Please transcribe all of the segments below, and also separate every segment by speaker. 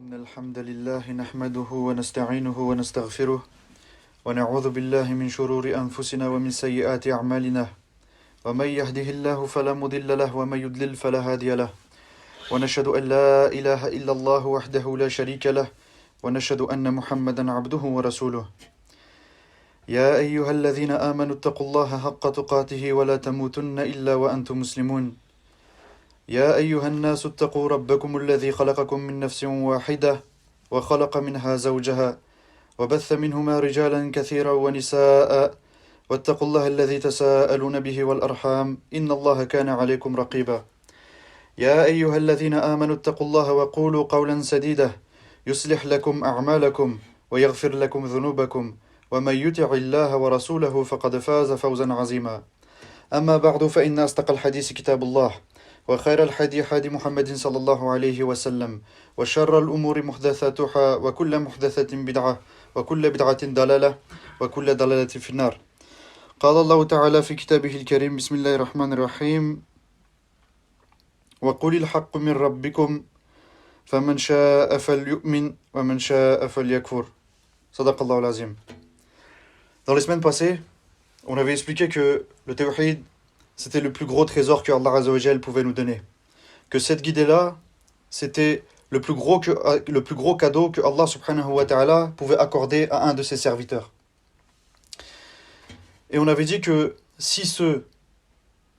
Speaker 1: إن الحمد لله نحمده ونستعينه ونستغفره ونعوذ بالله من شرور أنفسنا ومن سيئات أعمالنا ومن يهده الله فلا مضل له ومن يضلل فلا هادي له ونشهد أن لا إله إلا الله وحده لا شريك له ونشهد أن محمدا عبده ورسوله يا أيها الذين آمنوا اتقوا الله حق تقاته ولا تموتن إلا وأنتم مسلمون يا أيها الناس اتقوا ربكم الذي خلقكم من نفس واحدة وخلق منها زوجها وبث منهما رجالا كثيرا ونساء واتقوا الله الذي تساءلون به والأرحام إن الله كان عليكم رقيبا يا أيها الذين آمنوا اتقوا الله وقولوا قولا سديدا يصلح لكم أعمالكم ويغفر لكم ذنوبكم ومن يطع الله ورسوله فقد فاز فوزا عظيما أما بعد فإن أصدق الحديث كتاب الله وخير الحدي حدي محمد صلى الله عليه وسلم وشر الأمور محدثاتها وكل محدثة بدعة وكل بدعة ضلالة وكل ضلالة في النار قال الله تعالى في كتابه الكريم بسم الله الرحمن الرحيم وقل الحق من ربكم فمن شاء فليؤمن ومن شاء فليكفر صدق الله العظيم. Dans les semaines passées, on avait expliqué que le tawhid c'était le plus gros trésor que Allah Azza wa Jal pouvait nous donner. Que cette guidée-là, c'était le plus gros cadeau que Allah subhanahu wa ta'ala pouvait accorder à un de ses serviteurs. Et on avait dit que si ce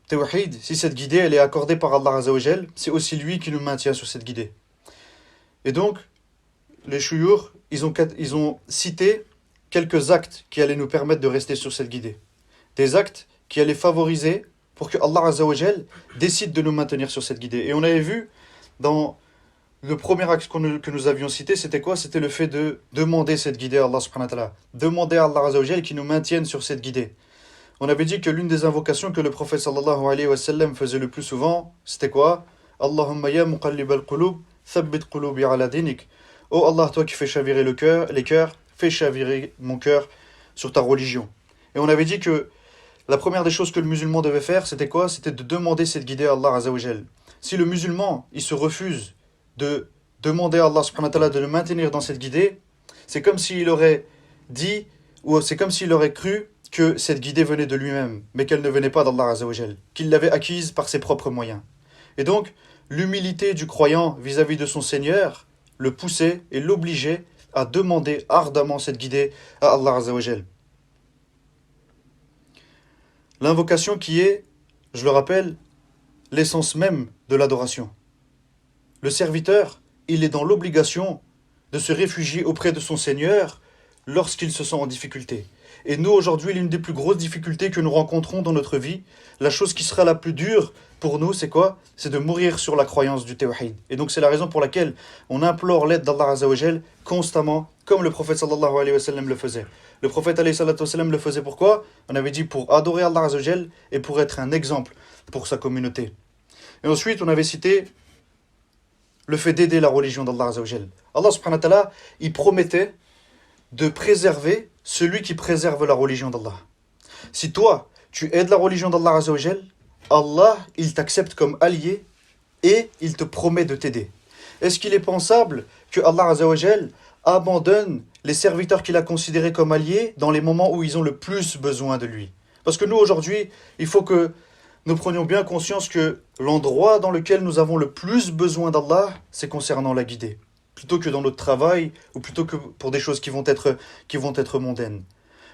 Speaker 1: tawhid, si cette guidée, elle est accordée par Allah Azza wa Jal, c'est aussi lui qui nous maintient sur cette guidée. Et donc, les shuyukh, ils ont cité quelques actes qui allaient nous permettre de rester sur cette guidée. Des actes qui allaient favoriser pour que Allah Azza wa Jal décide de nous maintenir sur cette guidée. Et on avait vu, dans le premier axe que nous avions cité, c'était quoi? C'était le fait de demander cette guidée à Allah subhanahu wa ta'ala. Demander à Allah Azza wa Jal qui nous maintienne sur cette guidée. On avait dit que l'une des invocations que le prophète sallallahu alayhi wa sallam faisait le plus souvent, c'était quoi? Allahumma ya muqallib al-qulub, thabbit qulubi ala dinik. Oh Allah, toi qui fais chavirer les cœurs, fais chavirer mon cœur sur ta religion. Et on avait dit que la première des choses que le musulman devait faire, c'était quoi? C'était de demander cette guidée à Allah Azza wa Jal. Si le musulman, il se refuse de demander à Allah subhanahu wa ta'ala de le maintenir dans cette guidée, c'est comme s'il aurait dit, ou c'est comme s'il aurait cru que cette guidée venait de lui-même, mais qu'elle ne venait pas d'Allah Azza wa Jal, qu'il l'avait acquise par ses propres moyens. Et donc, l'humilité du croyant vis-à-vis de son Seigneur le poussait et l'obligeait à demander ardemment cette guidée à Allah Azza wa Jal. L'invocation qui est, je le rappelle, l'essence même de l'adoration. Le serviteur, il est dans l'obligation de se réfugier auprès de son Seigneur lorsqu'il se sent en difficulté. Et nous, aujourd'hui, l'une des plus grosses difficultés que nous rencontrons dans notre vie, la chose qui sera la plus dure pour nous, c'est quoi? C'est de mourir sur la croyance du tawhid. Et donc c'est la raison pour laquelle on implore l'aide d'Allah Azza wa Jal constamment, comme le prophète sallallahu alayhi wa sallam le faisait. Le prophète alayhi salatu wa sallam le faisait pourquoi? On avait dit pour adorer Allah Azza wa Jal et pour être un exemple pour sa communauté. Et ensuite, on avait cité le fait d'aider la religion d'Allah Azza wa Jal. Allah subhanahu wa ta'ala, il promettait de préserver celui qui préserve la religion d'Allah. Si toi, tu aides la religion d'Allah Azza wa Jal, Allah, il t'accepte comme allié et il te promet de t'aider. Est-ce qu'il est pensable que Allah Azza wa Jal abandonne les serviteurs qu'il a considérés comme alliés dans les moments où ils ont le plus besoin de lui? Parce que nous, aujourd'hui, il faut que nous prenions bien conscience que l'endroit dans lequel nous avons le plus besoin d'Allah, c'est concernant la guidée. Plutôt que dans notre travail ou plutôt que pour des choses qui vont être mondaines.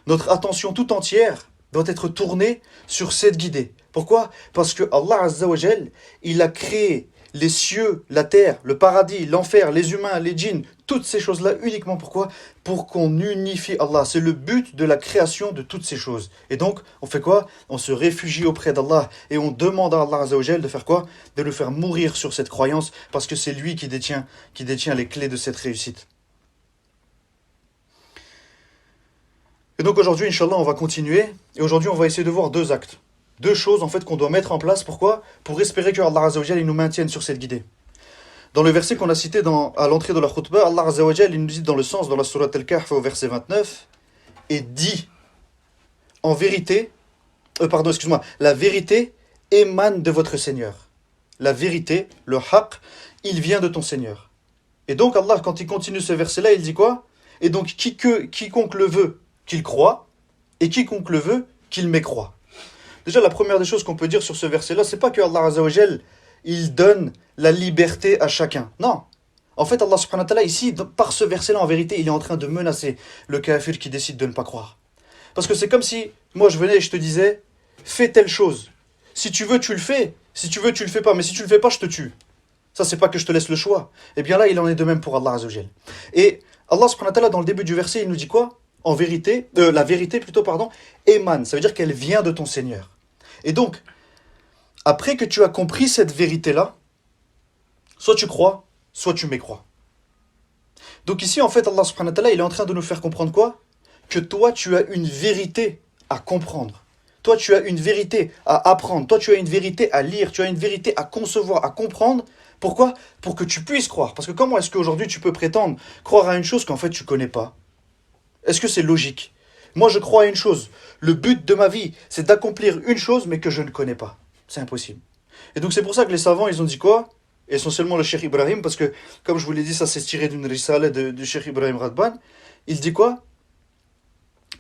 Speaker 1: Notre attention tout entière doit être tournée sur cette guidée. Pourquoi? Parce que Allah Azza wa Jal, il a créé les cieux, la terre, le paradis, l'enfer, les humains, les djinns, toutes ces choses-là uniquement pourquoi? Pour qu'on unifie Allah. C'est le but de la création de toutes ces choses. Et donc, on fait quoi? On se réfugie auprès d'Allah et on demande à Allah Azza wa Jal de faire quoi? De le faire mourir sur cette croyance parce que c'est lui qui détient les clés de cette réussite. Et donc aujourd'hui, Inch'Allah, on va continuer. Et aujourd'hui, on va essayer de voir deux actes. Deux choses en fait qu'on doit mettre en place. Pourquoi? Pour espérer que Allah Azza wa Jal il nous maintienne sur cette guidée. Dans le verset qu'on a cité à l'entrée de la khutbah, Allah Azza wa Jal il nous dit dans le sens, dans la sourate Al-Kahf au verset 29, et dit, en vérité, la vérité émane de votre Seigneur. La vérité, le haqq, il vient de ton Seigneur. Et donc Allah, quand il continue ce verset-là, il dit quoi? Et donc quiconque le veut, qu'il croit, et quiconque le veut, qu'il mécroit. Déjà, la première des choses qu'on peut dire sur ce verset-là, c'est pas que Allah Azza wa Jal, il donne la liberté à chacun. Non. En fait, Allah subhanahu wa ta'ala, ici, par ce verset-là, en vérité, il est en train de menacer le kafir qui décide de ne pas croire. Parce que c'est comme si, moi, je venais et je te disais, fais telle chose. Si tu veux, tu le fais. Si tu veux, tu le fais pas. Mais si tu le fais pas, je te tue. Ça, c'est pas que je te laisse le choix. Eh bien là, il en est de même pour Allah Azza wa Jal. Et Allah subhanahu wa ta'ala, dans le début du verset, il nous dit quoi? En vérité, la vérité plutôt, pardon, émane. Ça veut dire qu'elle vient de ton Seigneur. Et donc, après que tu as compris cette vérité-là, soit tu crois, soit tu mécrois. Donc ici, en fait, Allah subhanahu wa ta'ala, il est en train de nous faire comprendre quoi? Que toi, tu as une vérité à comprendre. Toi, tu as une vérité à apprendre. Toi, tu as une vérité à lire. Tu as une vérité à concevoir, à comprendre. Pourquoi? Pour que tu puisses croire. Parce que comment est-ce qu'aujourd'hui tu peux prétendre croire à une chose qu'en fait tu ne connais pas? Est-ce que c'est logique? Moi, je crois à une chose. Le but de ma vie, c'est d'accomplir une chose, mais que je ne connais pas. C'est impossible. Et donc, c'est pour ça que les savants, ils ont dit quoi? Essentiellement le Cheikh Ibrahim, parce que, comme je vous l'ai dit, ça s'est tiré d'une risale du Cheikh Ibrahim Radban. Il dit quoi?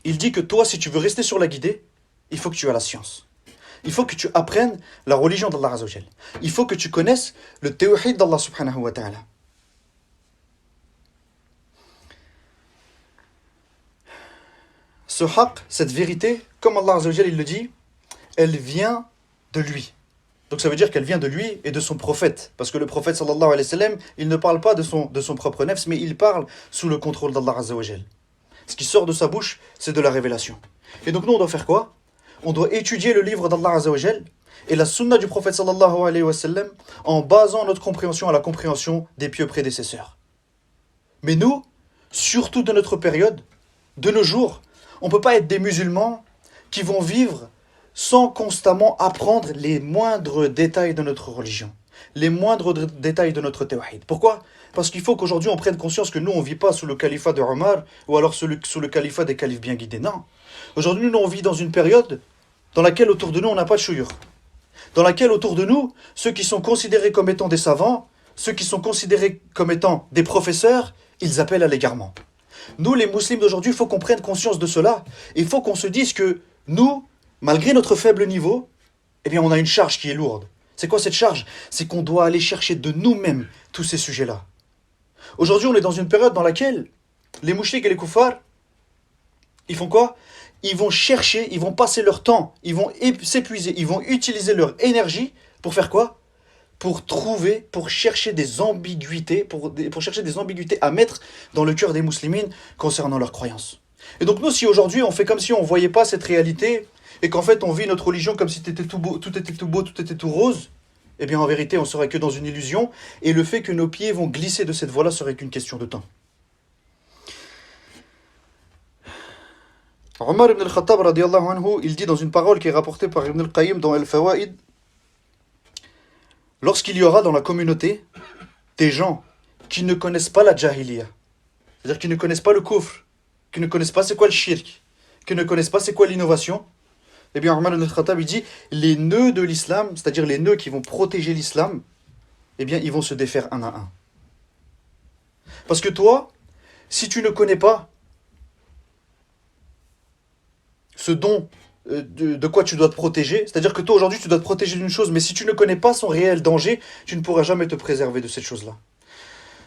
Speaker 1: Il dit que toi, si tu veux rester sur la guidée, il faut que tu aies la science. Il faut que tu apprennes la religion d'Allah Azza wa Jal. Il faut que tu connaisses le tawhid d'Allah subhanahu wa ta'ala. Ce haqq, cette vérité, comme Allah Azza wa Jal, il le dit, elle vient de lui. Donc ça veut dire qu'elle vient de lui et de son prophète. Parce que le prophète sallallahu alayhi wa sallam, il ne parle pas de son propre nefs, mais il parle sous le contrôle d'Allah Azza wa Jal. Ce qui sort de sa bouche, c'est de la révélation. Et donc nous, on doit faire quoi? On doit étudier le livre d'Allah Azza wa Jal et la sunna du prophète sallallahu alayhi wa sallam en basant notre compréhension à la compréhension des pieux prédécesseurs. Mais nous, surtout de notre période, de nos jours, on ne peut pas être des musulmans qui vont vivre sans constamment apprendre les moindres détails de notre religion, les moindres détails de notre tawhid. Pourquoi? Parce qu'il faut qu'aujourd'hui on prenne conscience que nous, on ne vit pas sous le califat de Omar ou alors sous le califat des califes bien guidés. Non. Aujourd'hui, nous, on vit dans une période dans laquelle autour de nous, on n'a pas de chouyour. Dans laquelle autour de nous, ceux qui sont considérés comme étant des savants, ceux qui sont considérés comme étant des professeurs, ils appellent à l'égarement. Nous, les musulmans d'aujourd'hui, il faut qu'on prenne conscience de cela. Il faut qu'on se dise que nous, malgré notre faible niveau, eh bien, on a une charge qui est lourde. C'est quoi cette charge? C'est qu'on doit aller chercher de nous-mêmes tous ces sujets-là. Aujourd'hui, on est dans une période dans laquelle les mouchriks et les koufars, ils font quoi? Ils vont chercher, ils vont passer leur temps, ils vont s'épuiser, ils vont utiliser leur énergie pour faire quoi? Pour trouver, pour chercher des ambiguïtés, pour chercher des ambiguïtés à mettre dans le cœur des musulmans concernant leurs croyances. Et donc nous, si aujourd'hui on fait comme si on ne voyait pas cette réalité, et qu'en fait on vit notre religion comme si tout était tout beau, tout était tout beau, tout était tout rose, eh bien en vérité on serait que dans une illusion, et le fait que nos pieds vont glisser de cette voie-là serait qu'une question de temps. Omar ibn al-Khattab, radiallahu anhu, il dit dans une parole qui est rapportée par Ibn al-Qayyim dans Al-Fawaid, lorsqu'il y aura dans la communauté des gens qui ne connaissent pas la jahiliya, c'est-à-dire qui ne connaissent pas le kufr, qui ne connaissent pas c'est quoi le shirk, qui ne connaissent pas c'est quoi l'innovation, eh bien Omar ibn al-Khattab il dit les nœuds de l'islam, c'est-à-dire les nœuds qui vont protéger l'islam, eh bien ils vont se défaire un à un. Parce que toi, si tu ne connais pas ce dont de quoi tu dois te protéger, c'est-à-dire que toi aujourd'hui tu dois te protéger d'une chose, mais si tu ne connais pas son réel danger, tu ne pourras jamais te préserver de cette chose-là.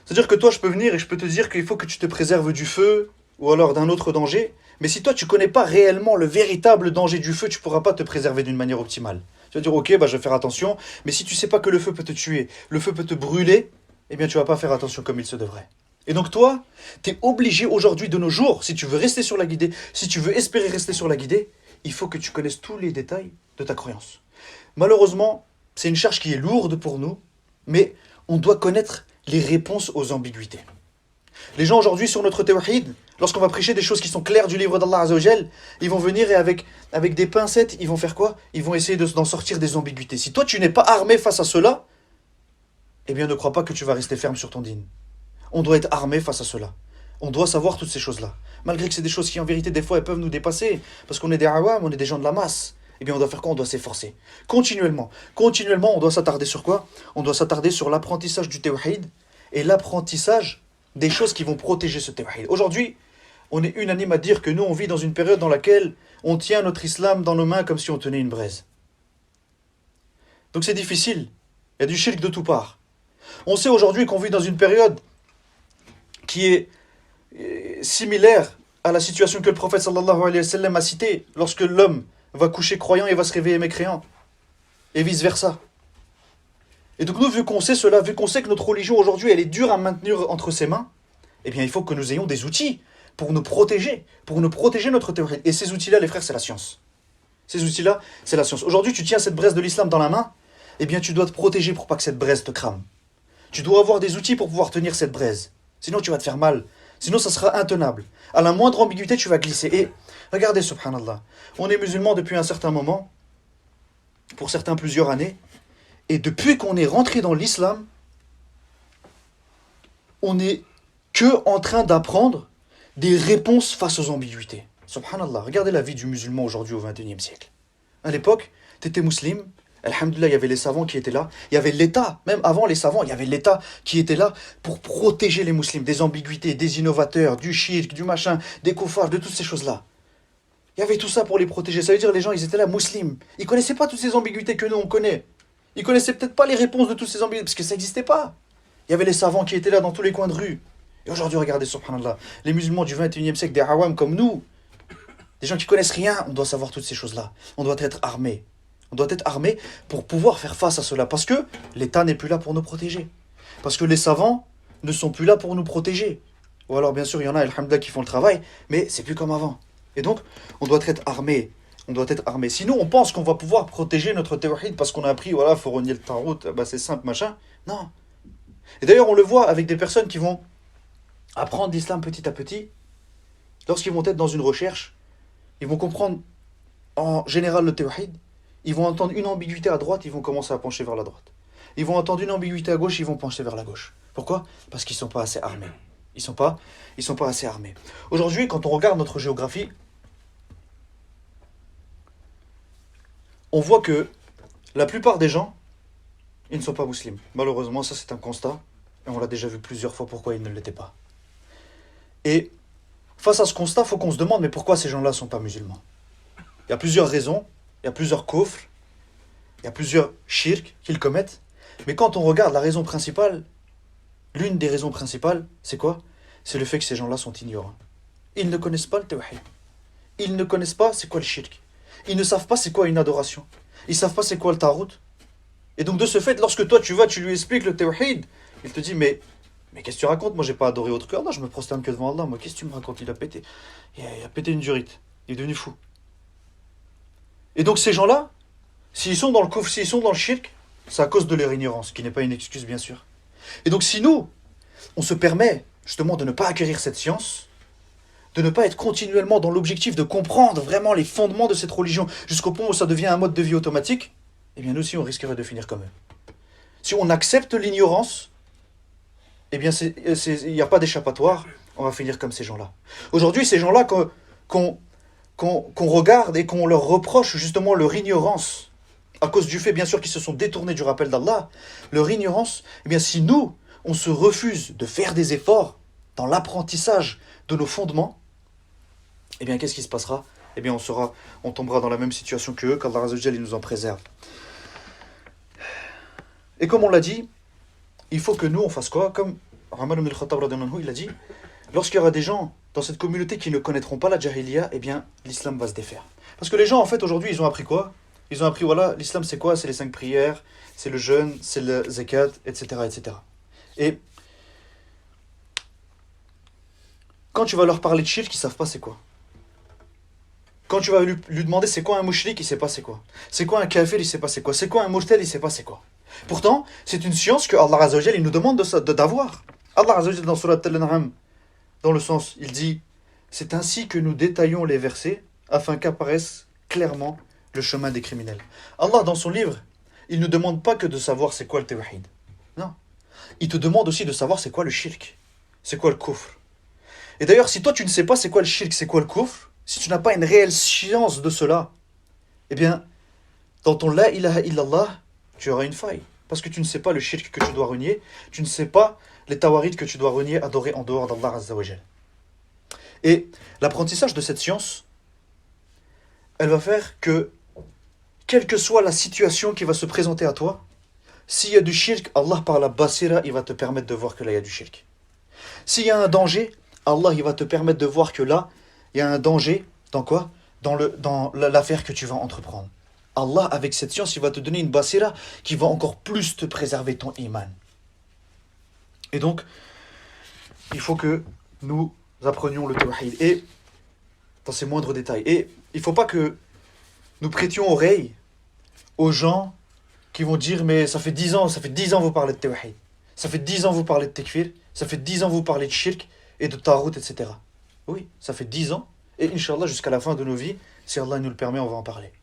Speaker 1: C'est-à-dire que toi je peux venir et je peux te dire qu'il faut que tu te préserves du feu ou alors d'un autre danger, mais si toi tu ne connais pas réellement le véritable danger du feu, tu ne pourras pas te préserver d'une manière optimale. Tu vas dire ok, je vais faire attention, mais si tu ne sais pas que le feu peut te tuer, le feu peut te brûler, eh bien tu ne vas pas faire attention comme il se devrait. Et donc toi, tu es obligé aujourd'hui de nos jours, si tu veux rester sur la guidée, si tu veux espérer rester sur la guidée, il faut que tu connaisses tous les détails de ta croyance. Malheureusement, c'est une charge qui est lourde pour nous, mais on doit connaître les réponses aux ambiguïtés. Les gens aujourd'hui sur notre tawhid, lorsqu'on va prêcher des choses qui sont claires du livre d'Allah Azza wa Jal, ils vont venir et avec des pincettes, ils vont faire quoi? Ils vont essayer d'en sortir des ambiguïtés. Si toi tu n'es pas armé face à cela, eh bien ne crois pas que tu vas rester ferme sur ton dîn. On doit être armé face à cela. On doit savoir toutes ces choses-là. Malgré que c'est des choses qui, en vérité, des fois, elles peuvent nous dépasser. Parce qu'on est des awam, on est des gens de la masse. Eh bien, on doit faire quoi? On doit s'efforcer. Continuellement. Continuellement, on doit s'attarder sur quoi? On doit s'attarder sur l'apprentissage du tawhid et l'apprentissage des choses qui vont protéger ce tawhid. Aujourd'hui, on est unanime à dire que nous, on vit dans une période dans laquelle on tient notre islam dans nos mains comme si on tenait une braise. Donc c'est difficile. Il y a du shirk de toutes parts. On sait aujourd'hui qu'on vit dans une période qui est similaire à la situation que le prophète sallallahu alayhi wa sallam a citée lorsque l'homme va coucher croyant et va se réveiller mécréant. Et vice versa. Et donc nous, vu qu'on sait cela, vu qu'on sait que notre religion aujourd'hui, elle est dure à maintenir entre ses mains, eh bien il faut que nous ayons des outils pour nous protéger notre tawhid. Et ces outils-là, les frères, c'est la science. Ces outils-là, c'est la science. Aujourd'hui, tu tiens cette braise de l'islam dans la main, eh bien tu dois te protéger pour pas que cette braise te crame. Tu dois avoir des outils pour pouvoir tenir cette braise. Sinon, tu vas te faire mal. Sinon, ça sera intenable. À la moindre ambiguïté, tu vas glisser. Et regardez, subhanallah, on est musulmans depuis un certain moment, pour certains plusieurs années, et depuis qu'on est rentré dans l'islam, on n'est que en train d'apprendre des réponses face aux ambiguïtés. Subhanallah, regardez la vie du musulman aujourd'hui au XXIe siècle. À l'époque, tu étais musulman, alhamdoulilah, il y avait les savants qui étaient là, il y avait l'État, même avant les savants, il y avait l'État qui était là pour protéger les musulmans des ambiguïtés, des innovateurs, du shirk, du machin, des koufars, de toutes ces choses-là. Il y avait tout ça pour les protéger. Ça veut dire les gens, ils étaient là, musulmans. Ils connaissaient pas toutes ces ambiguïtés que nous, on connaît. Ils connaissaient peut-être pas les réponses de toutes ces ambiguïtés, parce que ça n'existait pas. Il y avait les savants qui étaient là dans tous les coins de rue. Et aujourd'hui, regardez, subhanallah, les musulmans du 21e siècle, des awam comme nous, des gens qui connaissent rien, on doit savoir toutes ces choses-là. On doit être armé. On doit être armé pour pouvoir faire face à cela. Parce que l'État n'est plus là pour nous protéger. Parce que les savants ne sont plus là pour nous protéger. Ou alors, bien sûr, il y en a, alhamdoulilah, qui font le travail, mais c'est plus comme avant. Et donc, on doit être armé. On doit être armé. Sinon, on pense qu'on va pouvoir protéger notre tawhid parce qu'on a appris, voilà, faut renier le tarot, bah, c'est simple, machin. Non. Et d'ailleurs, on le voit avec des personnes qui vont apprendre l'islam petit à petit. Lorsqu'ils vont être dans une recherche, ils vont comprendre en général le tawhid. Ils vont entendre une ambiguïté à droite, ils vont commencer à pencher vers la droite. Ils vont entendre une ambiguïté à gauche, ils vont pencher vers la gauche. Pourquoi ? Parce qu'ils ne sont pas assez armés. Ils sont pas assez armés. Aujourd'hui, quand on regarde notre géographie, on voit que la plupart des gens, ils ne sont pas musulmans. Malheureusement, ça c'est un constat. Et on l'a déjà vu plusieurs fois pourquoi ils ne l'étaient pas. Et face à ce constat, il faut qu'on se demande, mais pourquoi ces gens-là ne sont pas musulmans ? Il y a plusieurs raisons, il y a plusieurs kufrs, il y a plusieurs shirk qu'ils commettent. Mais quand on regarde la raison principale, l'une des raisons principales, c'est quoi ? C'est le fait que ces gens-là sont ignorants. Ils ne connaissent pas le tawhid. Ils ne connaissent pas c'est quoi le shirk. Ils ne savent pas c'est quoi une adoration. Ils ne savent pas c'est quoi le tarout. Et donc de ce fait, lorsque toi tu lui expliques le tawhid, il te dit mais qu'est-ce que tu racontes ? Moi j'ai pas adoré autre que Allah, je me prosterne que devant Allah. Moi qu'est-ce que tu me racontes ? Il a pété. Il a pété une durite. Il est devenu fou. Et donc ces gens-là, s'ils sont dans le kufr, s'ils sont dans le shirk, c'est à cause de leur ignorance, qui n'est pas une excuse bien sûr. Et donc si nous, on se permet justement de ne pas acquérir cette science, de ne pas être continuellement dans l'objectif de comprendre vraiment les fondements de cette religion, jusqu'au point où ça devient un mode de vie automatique, eh bien nous aussi on risquerait de finir comme eux. Si on accepte l'ignorance, eh bien il n'y a pas d'échappatoire, on va finir comme ces gens-là. Aujourd'hui, ces gens-là qu'on regarde et qu'on leur reproche justement leur ignorance, à cause du fait bien sûr qu'ils se sont détournés du rappel d'Allah, leur ignorance, eh bien si nous, on se refuse de faire des efforts dans l'apprentissage de nos fondements, eh bien qu'est-ce qui se passera ? Eh bien on tombera dans la même situation qu'eux, qu'Allah Azza wa Jalla nous en préserve. Et comme on l'a dit, il faut que nous on fasse quoi ? Comme Omar ibn al-Khattab radhiyallahu anhu, il a dit, lorsqu'il y aura des gens dans cette communauté qui ne connaîtront pas la jahiliya, eh bien l'islam va se défaire. Parce que les gens en fait aujourd'hui ils ont appris quoi ? Ils ont appris voilà, l'islam c'est quoi ? C'est les 5 prières, c'est le jeûne, c'est le zakat, etc. etc. Et quand tu vas leur parler de shirk, ils ne savent pas c'est quoi. Quand tu vas lui demander c'est quoi un mushrik, il ne sait pas c'est quoi. C'est quoi un kafir, il ne sait pas c'est quoi. C'est quoi un murtad, il ne sait pas c'est quoi. Pourtant, c'est une science que Allah Azza wa Jalla, il nous demande d'avoir. Allah Azza wa Jalla dans Surat Al-An'am, dans le sens, il dit « C'est ainsi que nous détaillons les versets afin qu'apparaisse clairement le chemin des criminels. » Allah, dans son livre, il ne demande pas que de savoir c'est quoi le tawhid. Non. Il te demande aussi de savoir c'est quoi le shirk. C'est quoi le kufr. Et d'ailleurs, si toi tu ne sais pas c'est quoi le shirk, c'est quoi le kufr, si tu n'as pas une réelle science de cela, eh bien, dans ton la ilaha illallah, tu auras une faille. Parce que tu ne sais pas le shirk que tu dois renier, tu ne sais pas les tawarid que tu dois renier, adorer en dehors d'Allah Azza wa Jal. Et l'apprentissage de cette science, elle va faire que, quelle que soit la situation qui va se présenter à toi, s'il y a du shirk, Allah par la basira, il va te permettre de voir que là il y a du shirk. S'il y a un danger, Allah il va te permettre de voir que là, il y a un danger, dans quoi? Dans l'affaire que tu vas entreprendre. Allah, avec cette science, il va te donner une basira qui va encore plus te préserver ton iman. Et donc, il faut que nous apprenions le tawhid. Et, dans ces moindres détails. Et il ne faut pas que nous prêtions oreille aux gens qui vont dire, mais ça fait 10 ans vous parlez de tawhid. Ça fait 10 ans vous parlez de tekfir. Ça fait 10 ans vous parlez de shirk et de tarout, etc. Oui, ça fait 10 ans. Et Inch'Allah, jusqu'à la fin de nos vies, si Allah nous le permet, on va en parler.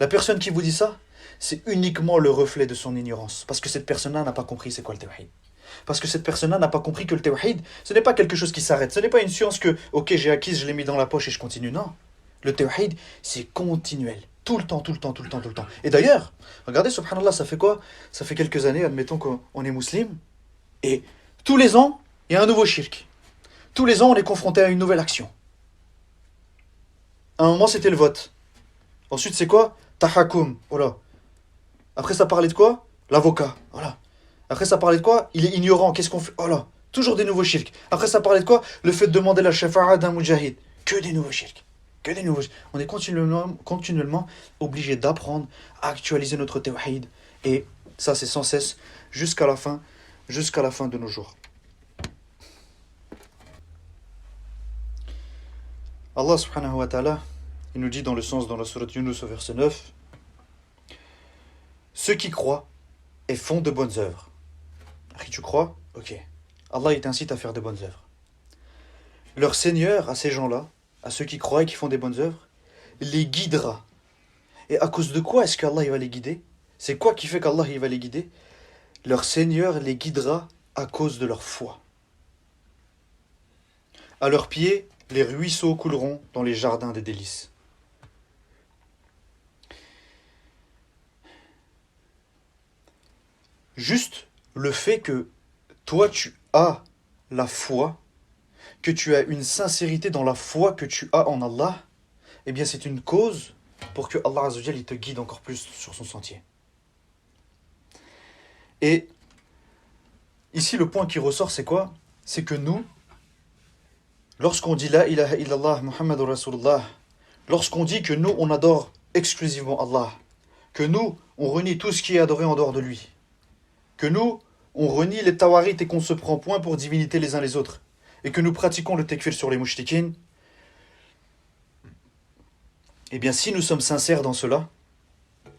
Speaker 1: La personne qui vous dit ça, c'est uniquement le reflet de son ignorance. Parce que cette personne-là n'a pas compris c'est quoi le tawhid. Parce que cette personne-là n'a pas compris que le tawhid, ce n'est pas quelque chose qui s'arrête. Ce n'est pas une science que, ok, j'ai acquise, je l'ai mis dans la poche et je continue. Non. Le tawhid, c'est continuel. Tout le temps. Et d'ailleurs, regardez, subhanallah, ça fait quoi? Ça fait quelques années, admettons qu'on est musulman. Et tous les ans, il y a un nouveau shirk. Tous les ans, on est confronté à une nouvelle action. À un moment, c'était le vote. Ensuite, c'est quoi? Tahakum. Voilà. Après, ça parlait de quoi? L'avocat. Voilà. Après, ça parlait de quoi? Il est ignorant. Qu'est-ce qu'on fait? Voilà. Toujours des nouveaux shirks. Après, ça parlait de quoi? Le fait de demander la shafa'a d'un mujahid. Que des nouveaux shirks. Que des nouveaux. On est continuellement obligé d'apprendre à actualiser notre tawhid. Et ça, c'est sans cesse jusqu'à la fin de nos jours. Allah subhanahu wa ta'ala, il nous dit dans la sourate Yunus au verset 9, ceux qui croient et font de bonnes œuvres. Tu crois? Ok. Allah il t'incite à faire de bonnes œuvres. Leur Seigneur, à ces gens-là, à ceux qui croient et qui font des bonnes œuvres, les guidera. Et à cause de quoi est-ce qu'Allah il va les guider? C'est quoi qui fait qu'Allah il va les guider? Leur Seigneur les guidera à cause de leur foi. À leurs pieds, les ruisseaux couleront dans les jardins des délices. Juste le fait que toi tu as la foi, que tu as une sincérité dans la foi que tu as en Allah, eh bien c'est une cause pour que Allah Azza wa Jal, il te guide encore plus sur son sentier. Et ici le point qui ressort c'est quoi? C'est que nous, lorsqu'on dit la ilaha illallah Muhammadur Rasulullah, lorsqu'on dit que nous on adore exclusivement Allah, que nous on renie tout ce qui est adoré en dehors de lui, que nous on renie les tawarit et qu'on se prend point pour divinité les uns les autres, et que nous pratiquons le tekfir sur les mushrikin, eh bien si nous sommes sincères dans cela,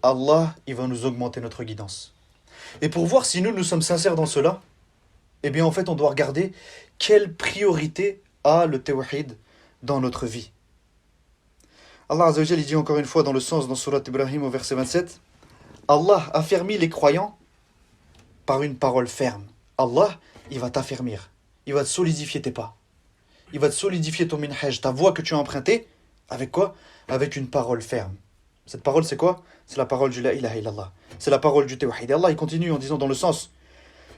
Speaker 1: Allah il va nous augmenter notre guidance. Et pour voir si nous sommes sincères dans cela, eh bien en fait on doit regarder quelle priorité a le tawhid dans notre vie. Allah Azza wa Jal, il dit encore une fois dans Surat Ibrahim au verset 27, Allah affermit les croyants par une parole ferme. Allah, il va t'affermir. Il va te solidifier tes pas. Il va te solidifier ton minhaj, ta voie que tu as empruntée. Avec quoi? Avec une parole ferme. Cette parole, c'est quoi? C'est la parole du la ilaha illallah. C'est la parole du tawhid. Et Allah, il continue en disant dans le sens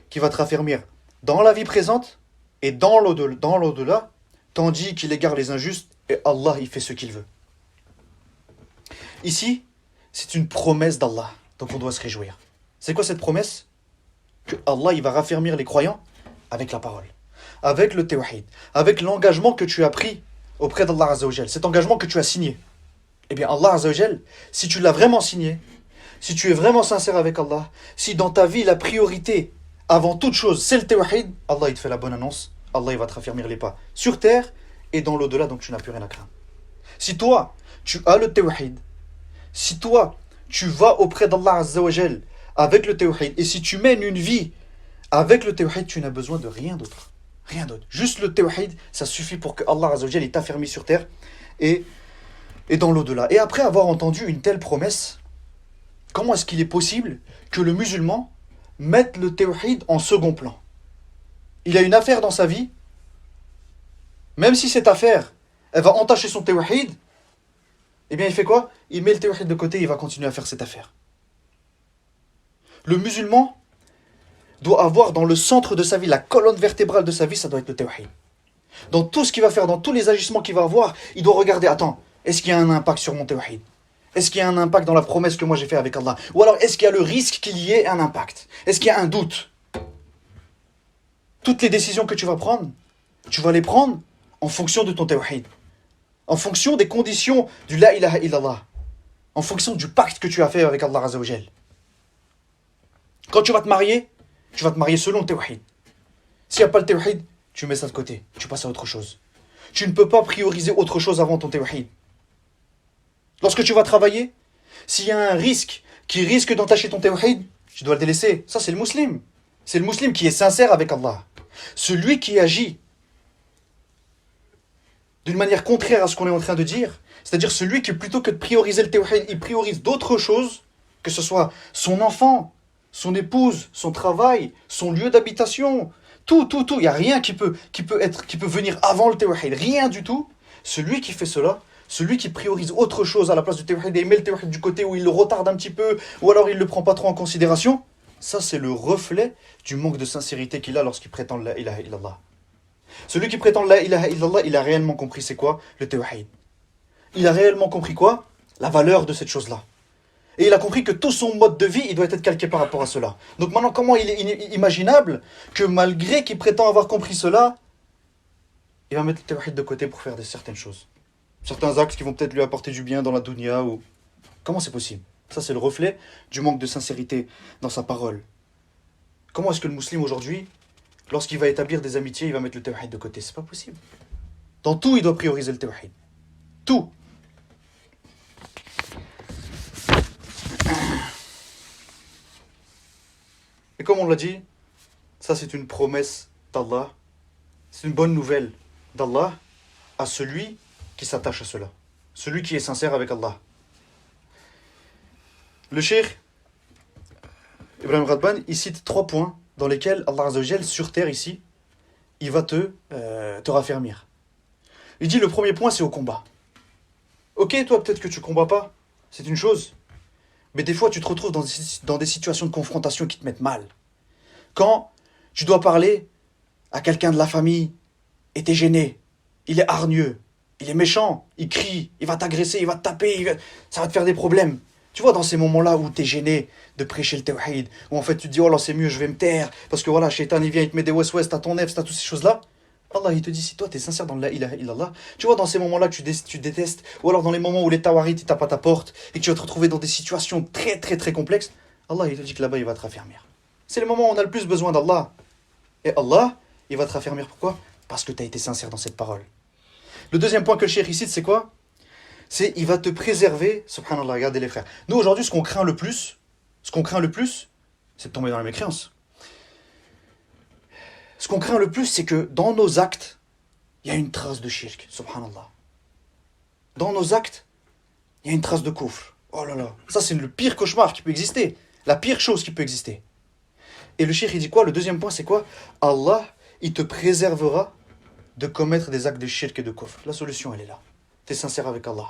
Speaker 1: qui va te raffermir dans la vie présente et dans l'au-delà, tandis qu'il égare les injustes et Allah, il fait ce qu'il veut. Ici, c'est une promesse d'Allah, donc on doit se réjouir. C'est quoi cette promesse? Que Allah, il va raffermir les croyants avec la parole, avec le tawhid, avec l'engagement que tu as pris auprès d'Allah Azza wa Jal, cet engagement que tu as signé. Eh bien, Allah Azza wa Jal, si tu l'as vraiment signé, si tu es vraiment sincère avec Allah, si dans ta vie la priorité, avant toute chose, c'est le tawhid, Allah il te fait la bonne annonce, Allah il va te raffermir les pas sur terre et dans l'au-delà, donc tu n'as plus rien à craindre. Si toi, tu as le tawhid, si toi, tu vas auprès d'Allah Azza wa Jal avec le tawhid, et si tu mènes une vie avec le tawhid, tu n'as besoin de rien d'autre. Rien d'autre. Juste le tawhid, ça suffit pour que Allah Azza wa Jal t'affermisse sur terre et dans l'au-delà. Et après avoir entendu une telle promesse, comment est-ce qu'il est possible que le musulman mette le tawhid en second plan? Il a une affaire dans sa vie, même si cette affaire, elle va entacher son tawhid, eh bien il fait quoi? Il met le tawhid de côté et il va continuer à faire cette affaire. Le musulman doit avoir dans le centre de sa vie, la colonne vertébrale de sa vie, ça doit être le tawhid. Dans tout ce qu'il va faire, dans tous les agissements qu'il va avoir, il doit regarder, attends, est-ce qu'il y a un impact sur mon tawhid? Est-ce qu'il y a un impact dans la promesse que moi j'ai fait avec Allah? Ou alors est-ce qu'il y a le risque qu'il y ait un impact? Est-ce qu'il y a un doute? Toutes les décisions que tu vas prendre, tu vas les prendre en fonction de ton tawhid. En fonction des conditions du la ilaha illallah. En fonction du pacte que tu as fait avec Allah Azza wa Jal. Quand tu vas te marier selon le tawhid. S'il n'y a pas le tawhid, tu mets ça de côté, tu passes à autre chose. Tu ne peux pas prioriser autre chose avant ton tawhid. Lorsque tu vas travailler, s'il y a un risque qui risque d'entacher ton tawhid, tu dois le délaisser. Ça, c'est le musulman. C'est le musulman qui est sincère avec Allah. Celui qui agit d'une manière contraire à ce qu'on est en train de dire, c'est-à-dire celui qui, plutôt que de prioriser le tawhid, il priorise d'autres choses, que ce soit son enfant, son épouse, son travail, son lieu d'habitation, tout. Il n'y a rien qui peut venir avant le tawhid, rien du tout. Celui qui fait cela, celui qui priorise autre chose à la place du tawhid et met le tawhid du côté où il le retarde un petit peu, ou alors il ne le prend pas trop en considération, ça c'est le reflet du manque de sincérité qu'il a lorsqu'il prétend la ilaha illallah. Celui qui prétend la ilaha illallah, il a réellement compris c'est quoi le tawhid. Il a réellement compris quoi? La valeur de cette chose-là. Et il a compris que tout son mode de vie, il doit être calqué par rapport à cela. Donc maintenant, comment il est imaginable que malgré qu'il prétend avoir compris cela, il va mettre le tawhid de côté pour faire certaines choses. Certains actes qui vont peut-être lui apporter du bien dans la dunya ou... Comment c'est possible? Ça, c'est le reflet du manque de sincérité dans sa parole. Comment est-ce que le musulman aujourd'hui, lorsqu'il va établir des amitiés, il va mettre le tawhid de côté? C'est pas possible. Dans tout, il doit prioriser le tawhid. Tout. Et comme on l'a dit, ça c'est une promesse d'Allah. C'est une bonne nouvelle d'Allah à celui qui s'attache à cela. Celui qui est sincère avec Allah. Le cheikh Ibrahim Radban, il cite 3 points dans lesquels Allah Azza wa Jal, sur terre ici, il va te raffermir. Il dit le premier point, c'est au combat. Ok, toi peut-être que tu combats pas, c'est une chose. Mais des fois tu te retrouves dans des situations de confrontation qui te mettent mal. Quand tu dois parler à quelqu'un de la famille et t'es gêné, il est hargneux, il est méchant, il crie, il va t'agresser, il va te taper, ça va te faire des problèmes. Tu vois, dans ces moments-là où t'es gêné de prêcher le tawhid, où en fait tu te dis, oh là c'est mieux, je vais me taire, parce que voilà, Shaitan il vient, il te met des west-west, t'as ton nefs, t'as toutes ces choses-là. Allah il te dit, si toi t'es sincère dans la ilaha illallah, tu vois, dans ces moments-là que tu détestes, ou alors dans les moments où les tawarit ils tapent à ta porte, et que tu vas te retrouver dans des situations très très très complexes, Allah il te dit que là-bas il va te raffermir. C'est le moment où on a le plus besoin d'Allah. Et Allah, il va te raffermir. Pourquoi? Parce que tu as été sincère dans cette parole. Le deuxième point que le cheikh cite, c'est quoi? C'est il va te préserver. Subhanallah, regardez les frères. Nous aujourd'hui, ce qu'on craint le plus, c'est de tomber dans la mécréance. Ce qu'on craint le plus, c'est que dans nos actes, il y a une trace de shirk. Subhanallah. Dans nos actes, il y a une trace de kufr. Oh là là, ça c'est le pire cauchemar qui peut exister. La pire chose qui peut exister. Et le cheikh il dit quoi? Le deuxième point c'est quoi? Allah, il te préservera de commettre des actes de shirk et de kufr. La solution elle est là. Tu es sincère avec Allah.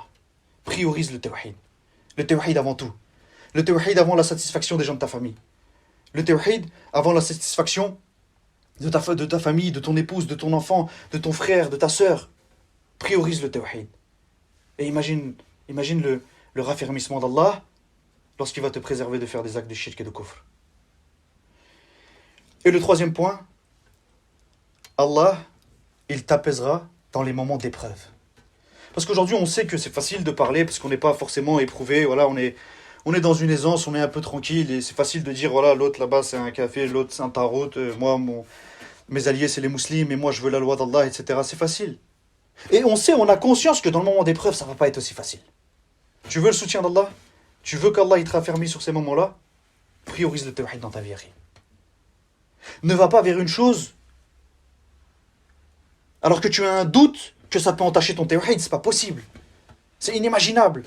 Speaker 1: Priorise le tawhid. Le tawhid avant tout. Le tawhid avant la satisfaction des gens de ta famille. Le tawhid avant la satisfaction de ta famille, de ton épouse, de ton enfant, de ton frère, de ta sœur. Priorise le tawhid. Et imagine le raffermissement d'Allah lorsqu'il va te préserver de faire des actes de shirk et de kufr. Et le troisième point, Allah, il t'apaisera dans les moments d'épreuve. Parce qu'aujourd'hui, on sait que c'est facile de parler parce qu'on n'est pas forcément éprouvé. Voilà, on est dans une aisance, on est un peu tranquille et c'est facile de dire voilà, l'autre là-bas c'est un café, l'autre c'est un tarot, moi mes alliés c'est les musulmans, mais moi je veux la loi d'Allah, etc. C'est facile. Et on sait, on a conscience que dans le moment d'épreuve, ça ne va pas être aussi facile. Tu veux le soutien d'Allah? Tu veux qu'Allah il te raffermisse sur ces moments-là? Priorise le tawhid dans ta vie. Ne va pas vers une chose alors que tu as un doute que ça peut entacher ton tawhid, c'est pas possible. C'est inimaginable.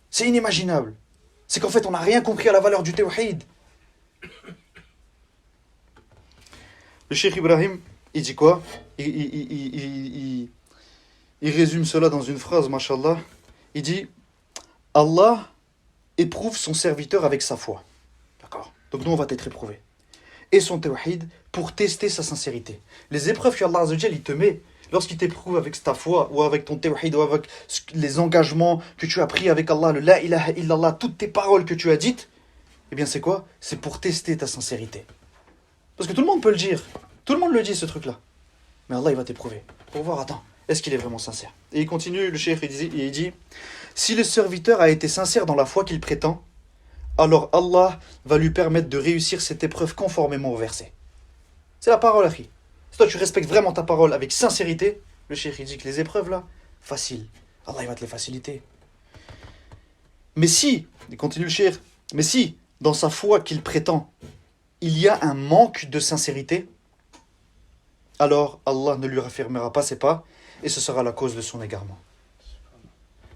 Speaker 1: C'est inimaginable. C'est qu'en fait, on n'a rien compris à la valeur du tawhid. Le cheikh Ibrahim, il dit quoi? Il résume cela dans une phrase, mashallah. Il dit Allah éprouve son serviteur avec sa foi. D'accord? Donc nous, on va être éprouvés. et son tawhid pour tester sa sincérité. Les épreuves qu'Allah Azza wa Jal, il te met, lorsqu'il t'éprouve avec ta foi, ou avec ton tawhid, ou avec les engagements que tu as pris avec Allah, le la ilaha illallah, toutes tes paroles que tu as dites, eh bien c'est quoi? C'est pour tester ta sincérité. Parce que tout le monde peut le dire. Tout le monde le dit, ce truc-là. Mais Allah, il va t'éprouver. Pour voir, attends, est-ce qu'il est vraiment sincère? Et il continue, le cheikh, il dit, si le serviteur a été sincère dans la foi qu'il prétend, alors Allah va lui permettre de réussir cette épreuve conformément au verset. C'est la parole, Akhi. Si toi tu respectes vraiment ta parole avec sincérité, le cheikh il dit que les épreuves là, facile. Allah il va te les faciliter. Mais si, il continue le cheikh, mais si, dans sa foi qu'il prétend, il y a un manque de sincérité, alors Allah ne lui raffermira pas ses pas et ce sera la cause de son égarement.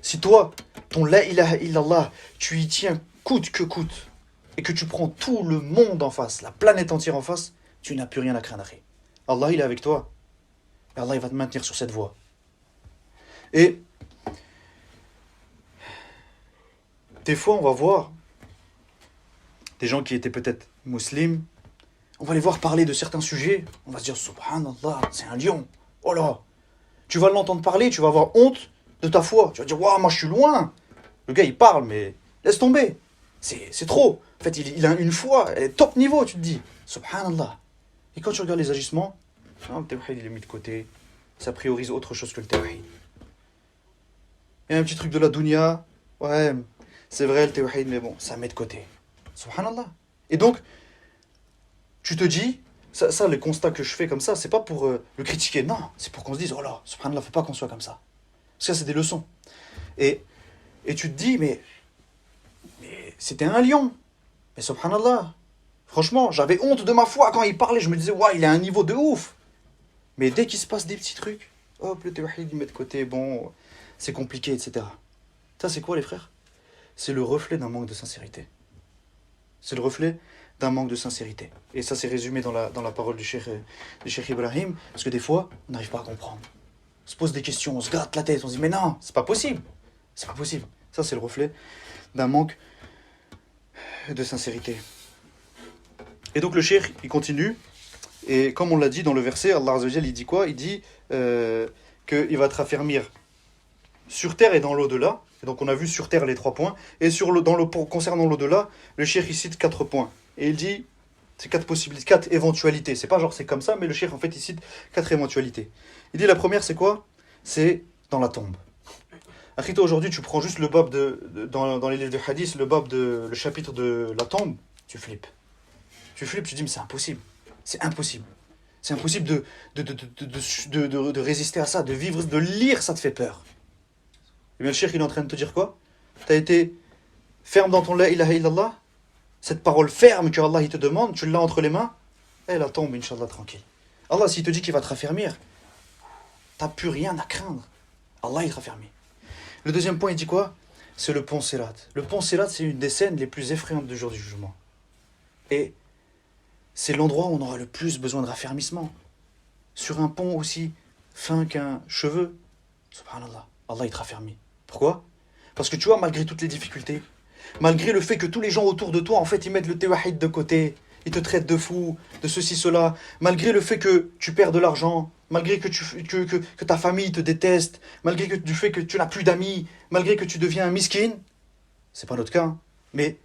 Speaker 1: Si toi, ton la ilaha illallah, tu y tiens coûte que coûte, et que tu prends tout le monde en face, la planète entière en face, tu n'as plus rien à craindre. Allah, il est avec toi. Et Allah, il va te maintenir sur cette voie. Et des fois, on va voir des gens qui étaient peut-être musulmans, on va les voir parler de certains sujets, on va se dire, subhanallah, c'est un lion. Oh là, tu vas l'entendre parler, tu vas avoir honte de ta foi. Tu vas dire, waouh, moi je suis loin. Le gars, il parle, mais laisse tomber. C'est trop. En fait, il a une foi, elle est top niveau, tu te dis. Subhanallah. Et quand tu regardes les agissements, le tawhid, il est mis de côté. Ça priorise autre chose que le tawhid. Il y a un petit truc de la dunya. Ouais, c'est vrai le tawhid, mais bon, ça met de côté. Subhanallah. Et donc, tu te dis, ça le constat que je fais comme ça, c'est pas pour le critiquer, non. C'est pour qu'on se dise, oh là, subhanallah, faut pas qu'on soit comme ça. Parce que ça, c'est des leçons. Et tu te dis, mais c'était un lion. Mais subhanallah, franchement, j'avais honte de ma foi quand il parlait. Je me disais, ouais, il a un niveau de ouf. Mais dès qu'il se passe des petits trucs, hop, le tawhid, il met de côté, bon, c'est compliqué, etc. Ça, c'est quoi, les frères? C'est le reflet d'un manque de sincérité. C'est le reflet d'un manque de sincérité. Et ça, c'est résumé dans la parole du cheikh Ibrahim, parce que des fois, on n'arrive pas à comprendre. On se pose des questions, on se gratte la tête, on se dit, mais non, c'est pas possible. C'est pas possible. Ça, c'est le reflet d'un manque de sincérité. Et donc le cheikh, il continue, et comme on l'a dit dans le verset, Allah Azza wa Jal, il dit quoi? Il dit qu'il va te raffermir sur terre et dans l'au-delà. Et donc on a vu sur terre les 3 points, et concernant l'au-delà, le cheikh il cite 4 points. Et il dit, c'est 4 possibilités, 4 éventualités. C'est pas genre c'est comme ça, mais le cheikh en fait il cite 4 éventualités. Il dit la première c'est quoi? C'est dans la tombe. Akhito, aujourd'hui tu prends juste le bab dans les livres de hadith, le chapitre de la tombe, tu flippes. Tu flippes, tu dis mais c'est impossible. C'est impossible. C'est impossible de résister à ça, de vivre, de lire, ça te fait peur. Et bien le cheikh il est en train de te dire quoi? Tu as été ferme dans ton la ilaha illallah, cette parole ferme que Allah il te demande, tu l'as entre les mains, et la tombe, Inch'Allah, tranquille. Allah s'il te dit qu'il va te raffermir, t'as plus rien à craindre. Allah il te raffermit. Le deuxième point il dit quoi? C'est le pont Sirat. Le pont Sirat c'est une des scènes les plus effrayantes du jour du jugement. Et c'est l'endroit où on aura le plus besoin de raffermissement. Sur un pont aussi fin qu'un cheveu, subhanallah, Allah il te raffermit. Pourquoi? Parce que tu vois, malgré toutes les difficultés, malgré le fait que tous les gens autour de toi, en fait, ils mettent le tawhid de côté, ils te traitent de fou, de ceci, cela, malgré le fait que tu perds de l'argent, malgré que ta famille te déteste, malgré du fait que tu n'as plus d'amis, malgré que tu deviens un miskin, c'est pas notre cas, hein. Mais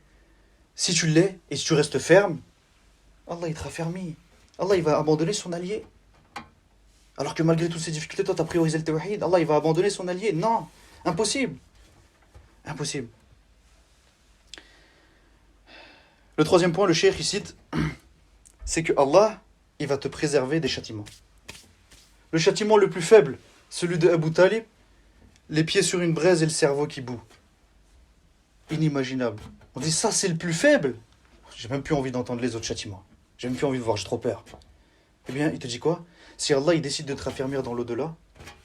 Speaker 1: si tu l'es et si tu restes ferme, Allah il te raffermit. Allah il va abandonner son allié. Alors que malgré toutes ces difficultés, toi tu as priorisé le tawhid, Allah il va abandonner son allié. Non, impossible. Impossible. Le troisième point, le cheikh il cite, c'est que Allah, il va te préserver des châtiments. Le châtiment le plus faible, celui de Abu Talib, les pieds sur une braise et le cerveau qui bout. Inimaginable. On dit ça c'est le plus faible. J'ai même plus envie d'entendre les autres châtiments. J'ai même plus envie de voir, j'ai trop peur. Eh bien, il te dit quoi? Si Allah il décide de te raffermir dans l'au-delà,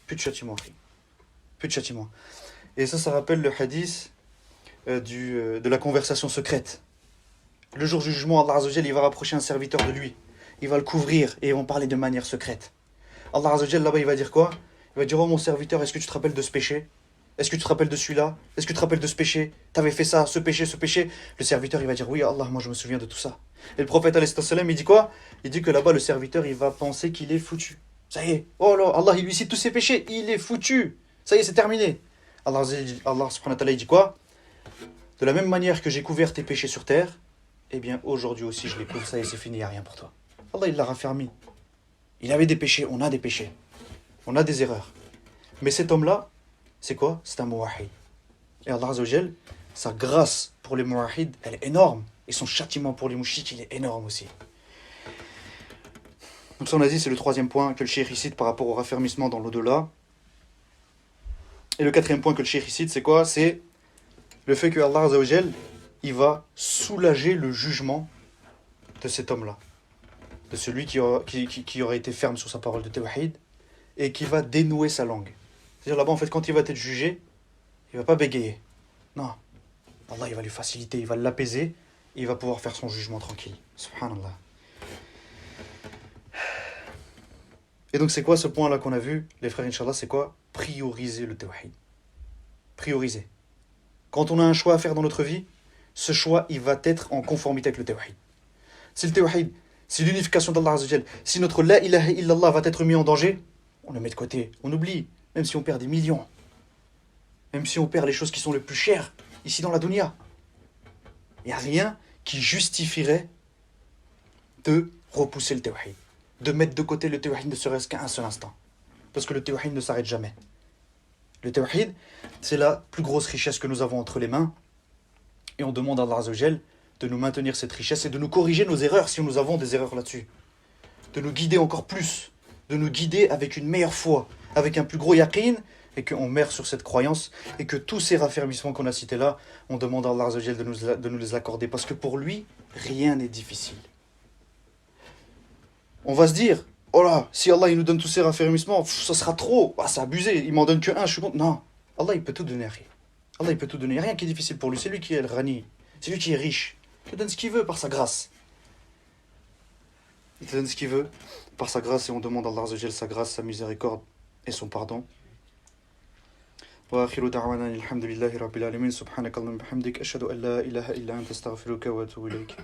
Speaker 1: plus de châtiment. Plus de châtiment. Et ça rappelle le hadith de la conversation secrète. Le jour du jugement, Allah Azza wa Jal, il va rapprocher un serviteur de lui. Il va le couvrir et ils vont parler de manière secrète. Allah Azza wa Jal, là-bas, il va dire quoi? Il va dire, oh mon serviteur, est-ce que tu te rappelles de ce péché? Est-ce que tu te rappelles de celui-là? Est-ce que tu te rappelles de ce péché? T'avais fait ça, ce péché, ce péché? Le serviteur, il va dire, oui, Allah, moi je me souviens de tout ça. Et le prophète, alayhi salam, il dit quoi? Il dit que là-bas, le serviteur, il va penser qu'il est foutu. Ça y est, oh là, Allah, il lui cite tous ses péchés, il est foutu. Ça y est, c'est terminé. Allah subhanahu wa ta'ala, il dit quoi? De la même manière que j'ai couvert tes péchés sur terre, eh bien, aujourd'hui aussi, je les couvre, ça y est, c'est fini, il n'y a rien pour toi. Allah, il l'a raffermi. Il avait des péchés, on a des péchés. On a des erreurs. Mais cet homme-là, c'est quoi? C'est un muwahhid. Et Allah Azza wa Jal, sa grâce pour les muwahhid, elle est énorme. Et son châtiment pour les mouchites, il est énorme aussi. Donc ça, on a dit, c'est le troisième point que le cheikh cite par rapport au raffermissement dans l'au-delà. Et le quatrième point que le cheikh cite, c'est quoi? C'est le fait que Allah Azza wa Jal, il va soulager le jugement de cet homme-là. De celui qui aura été ferme sur sa parole de tawhid et qui va dénouer sa langue. C'est-à-dire là-bas, en fait, quand il va être jugé, il ne va pas bégayer. Non. Allah, il va lui faciliter, il va l'apaiser, et il va pouvoir faire son jugement tranquille. Subhanallah. Et donc, c'est quoi ce point-là qu'on a vu, les frères, Inch'Allah? C'est quoi? Prioriser le tawhid. Prioriser. Quand on a un choix à faire dans notre vie, ce choix, il va être en conformité avec le tawhid. Si le tawhid, si l'unification d'Allah Azza wa Jal, si notre la ilaha illallah va être mis en danger, on le met de côté, on oublie, même si on perd des millions, même si on perd les choses qui sont les plus chères, ici dans la dunya. Il n'y a rien qui justifierait de repousser le tawhid, de mettre de côté le tawhid ne serait-ce qu'un seul instant. Parce que le tawhid ne s'arrête jamais. Le tawhid, c'est la plus grosse richesse que nous avons entre les mains, et on demande à Allah Azza wa Jal de nous maintenir cette richesse et de nous corriger nos erreurs si nous avons des erreurs là-dessus. De nous guider encore plus, de nous guider avec une meilleure foi, avec un plus gros yaqin, et qu'on meurt sur cette croyance, et que tous ces raffermissements qu'on a cités là, on demande à Allah Azza wa Jal de nous les accorder, parce que pour lui, rien n'est difficile. On va se dire, oh là, si Allah il nous donne tous ces raffermissements, ça sera trop, c'est abusé, il m'en donne que un, je suis content. Non, Allah il peut tout donner. Allah il peut tout donner, rien qui est difficile pour lui, c'est lui qui est le Ghani, c'est lui qui est riche. Il te donne ce qu'il veut par sa grâce. Il te donne ce qu'il veut par sa grâce, et on demande à Allah Azza wa Jal sa grâce, sa miséricorde et son pardon. وآخر دعوانا الحمد لله رب العالمين سبحانك اللهم وبحمدك أشهد أن لا إله إلا أنت أستغفرك وأتوب إليك